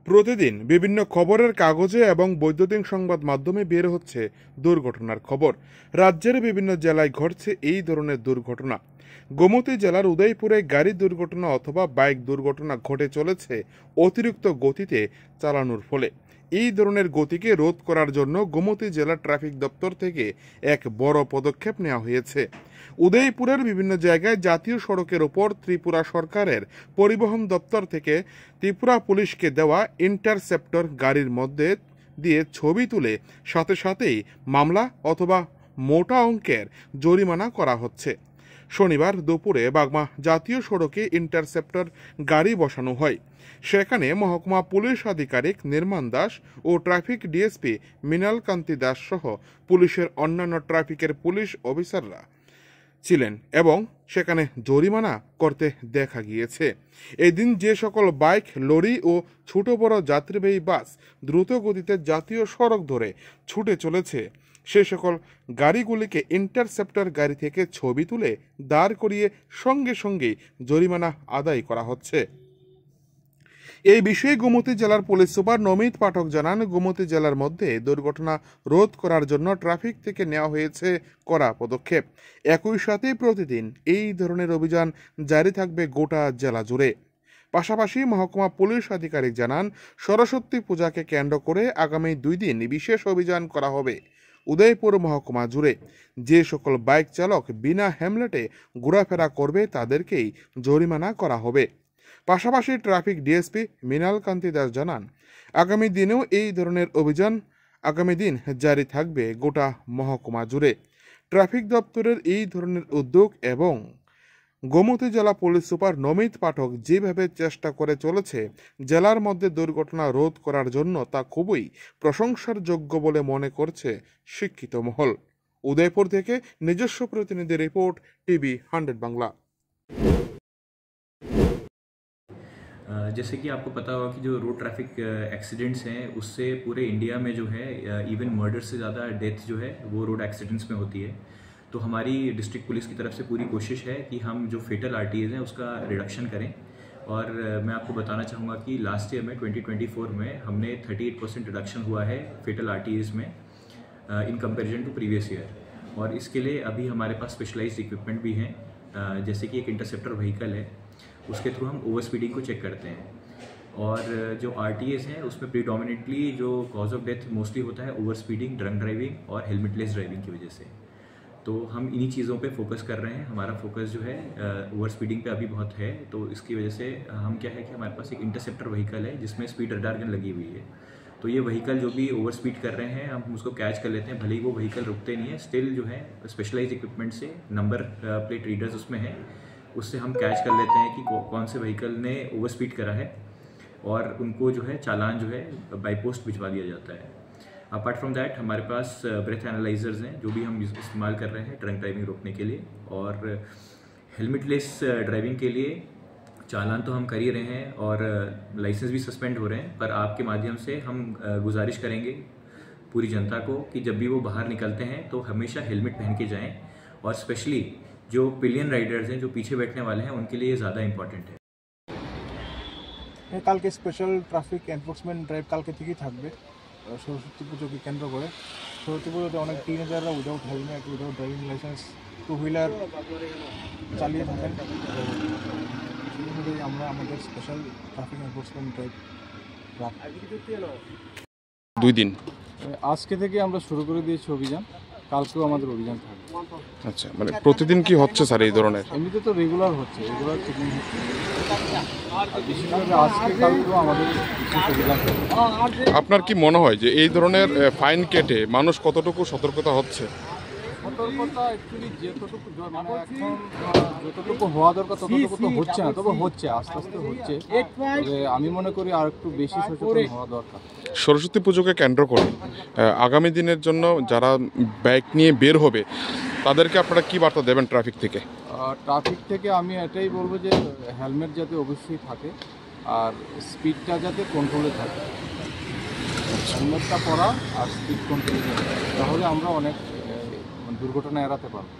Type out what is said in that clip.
প্রতিদিন বিভিন্ন খবরের কাগজে এবং বৈদ্যুতিন সংবাদ মাধ্যমে বের হচ্ছে দুর্ঘটনার খবর। রাজ্যের বিভিন্ন জেলায় ঘটছে এই ধরনের দুর্ঘটনা। গোমতী জেলার উদয়পুরে গাড়ি দুর্ঘটনা অথবা বাইক দুর্ঘটনা ঘটে চলেছে অতিরিক্ত গতিতে চালানোর ফলে। এই ধরনের গতিকে রোধ করার জন্য গোমতী জেলা ট্রাফিক দপ্তর থেকে এক বড় পদক্ষেপ নেওয়া হয়েছে। উদয়পুরের বিভিন্ন জায়গায় জাতীয় সড়কের ওপর ত্রিপুরা সরকারের পরিবহন দপ্তর থেকে ত্রিপুরা পুলিশকে দেওয়া ইন্টারসেপ্টর গাড়ির মধ্যে দিয়ে ছবি তুলে সাথে সাথেই মামলা অথবা মোটা অঙ্কের জরিমানা করা হচ্ছে। শনিবার দুপুরে বাগমা জাতীয় সড়কে ইন্টারসেপ্টর গাড়ি বসানো হয়। সেখানে মহকুমা পুলিশ আধিকারিক নির্মাণ দাস ও ট্রাফিক ডিএসপি মৃণাল কান্তি দাস সহ পুলিশের অন্যান্য ট্রাফিকের পুলিশ অফিসাররা ছিলেন এবং সেখানে জরিমানা করতে দেখা গিয়েছে। এদিন যে সকল বাইক, লরি ও ছোট বড় যাত্রীবাহী বাস দ্রুত গতিতে জাতীয় সড়ক ধরে ছুটে চলেছে, সে সকল গাড়িগুলিকে ইন্টারসেপ্টর গাড়ি থেকে ছবি তুলে দাঁড় করিয়ে সঙ্গে সঙ্গেই জরিমানা আদায় করা হচ্ছে। এই বিষয়ে গোমতী জেলার পুলিশ সুপার নমিত পাঠক জানান, গোমতী জেলার মধ্যে দুর্ঘটনা রোধ করার জন্য ট্রাফিক থেকে নেওয়া হয়েছে কড়া পদক্ষেপ। একই সাথে প্রতিদিন এই ধরনের অভিযান জারি থাকবে গোটা জেলা জুড়ে। পাশাপাশি মহকুমা পুলিশ আধিকারিক জানান, সরস্বতী পূজাকে কেন্দ্র করে আগামী 2 দিন বিশেষ অভিযান করা হবে। উদয়পুর মহকুমা জুড়ে যে সকল বাইক চালক বিনা হেলমেটে ঘোরাফেরা করবে তাদেরকেই জরিমানা করা হবে। পাশাপাশি ট্রাফিক ডিএসপি মৃণাল কান্তি দাস জানান, আগামী দিনেও এই ধরনের অভিযান আগামী দিন জারি থাকবে গোটা মহকুমা জুড়ে। ট্রাফিক দপ্তরের এই ধরনের উদ্যোগ এবং গোমতী জেলা পুলিশ সুপার নমিত পাঠক যেভাবে চেষ্টা করে চলেছে জেলার মধ্যে দুর্ঘটনা রোধ করার জন্য তা খুবই প্রশংসার যোগ্য বলে মনে করছে শিক্ষিত মহল। উদয়পুর থেকে নিজস্ব প্রতিনিধি রিপোর্ট, টিভি 100 বাংলা। जैसे कि आपको पता होगा कि जो रोड ट्रैफिक एक्सीडेंट्स हैं उससे पूरे इंडिया में जो है इवन मर्डर से ज़्यादा डेथ जो है वो रोड एक्सीडेंट्स में होती है। तो हमारी डिस्ट्रिक्ट पुलिस की तरफ से पूरी कोशिश है कि हम जो फेटल आरटीएज हैं उसका रिडक्शन करें। और मैं आपको बताना चाहूँगा कि लास्ट ईयर में 2024 में हमने 38% रिडक्शन हुआ है फेटल आरटीएज में in comparison to previous year. और इसके लिए अभी हमारे पास स्पेशलाइज्ड इक्विपमेंट भी हैं, जैसे कि एक इंटरसेप्टर व्हीकल है, उसके थ्रू हम ओवर स्पीडिंग को चेक करते हैं। और जो आरटीएस हैं उसमें प्रीडोमिनेटली जो कॉज ऑफ डेथ मोस्टली होता है ओवर स्पीडिंग, ड्रंक ड्राइविंग और हेलमेटलेस ड्राइविंग की वजह से। तो हम इन्हीं चीज़ों पे फोकस कर रहे हैं। हमारा फोकस जो है ओवर स्पीडिंग पे अभी बहुत है, तो इसकी वजह से हम क्या है कि हमारे पास एक इंटरसेप्टर व्हीकल है जिसमें स्पीड रडार गन लगी हुई है। तो ये व्हीकल जो भी ओवर स्पीड कर रहे हैं हम उसको कैच कर लेते हैं, भले ही वो व्हीकल रुकते नहीं है, स्टिल जो है स्पेशलाइज इक्विपमेंट से नंबर प्लेट रीडर्स उसमें हैं, उससे हम कैच कर लेते हैं कि कौन से व्हीकल ने ओवर स्पीड करा है और उनको जो है चालान जो है बाई पोस्ट भिजवा दिया जाता है। अपार्ट फ्रॉम दैट हमारे पास ब्रेथ एनालाइजर्स हैं जो भी हम इस्तेमाल कर रहे हैं ड्रंक ड्राइविंग रोकने के लिए। और हेलमेटलेस ड्राइविंग के लिए चालान तो हम कर ही रहे हैं और लाइसेंस भी सस्पेंड हो रहे हैं, पर आपके माध्यम से हम गुजारिश करेंगे पूरी जनता को कि जब भी वो बाहर निकलते हैं तो हमेशा हेलमेट पहन के जाएँ। और स्पेशली जो पिलियन राइडर्स हैं, जो पीछे बैठने वाले हैं, उनके लिए ज़्यादा इम्पॉर्टेंट है। কালকে স্পেশাল ট্রাফিক এনফোর্সমেন্ট ড্রাইভ কালকে থেকেই থাকবে সরস্বতী পুজোকে কেন্দ্র করে। সরস্বতী পুজোতে অনেক টিনেজাররা without helmet, without driving licence 2 wheeler চালিয়ে থাকেন। আমরা আমাদের স্পেশাল ট্রাফিক এনফোর্সমেন্ট ড্রাইভ 2 দিন আজকে থেকে আমরা শুরু করে দিয়েছি অভিযান, কালকেও আমাদের অভিযান থাকবে। আচ্ছা, মানে প্রতিদিন কি হচ্ছে স্যার এই ধরনের? এমনিতে তো রেগুলার হচ্ছে, রেগুলার চেকিং হচ্ছে, বিশেষভাবে আজকে কালকেও আমাদের অভিযান থাকবে। আপনার কি মনে হয় যে এই ধরনের ফাইন কেটে মানুষ কতটুকু সতর্কতা হচ্ছে? সতর্কতা অ্যাকচুয়ালি যতটুকু মানে এখন যতটুকু হওয়া দরকার ততটুকু তো হচ্ছে না, তবে হচ্ছে, আস্তে আস্তে হচ্ছে। আমি মনে করি আর একটু বেশি সচেতন হওয়া দরকার। সরস্বতী পুজোকে কেন্দ্র করে আগামী দিনের জন্য যারা বাইক নিয়ে বের হবে তাদেরকে আপনারা কি বার্তা দেবেন ট্রাফিক থেকে? ট্রাফিক থেকে আমি এটাই বলবো যে হেলমেট যাতে অবশ্যই থাকে আর স্পিডটা যাতে কন্ট্রোলে থাকে। হেলমেটটা পরা আর স্পিড কন্ট্রোলে থাকে, তাহলে আমরা অনেক দুর্ঘটনা এড়াতে পারবো।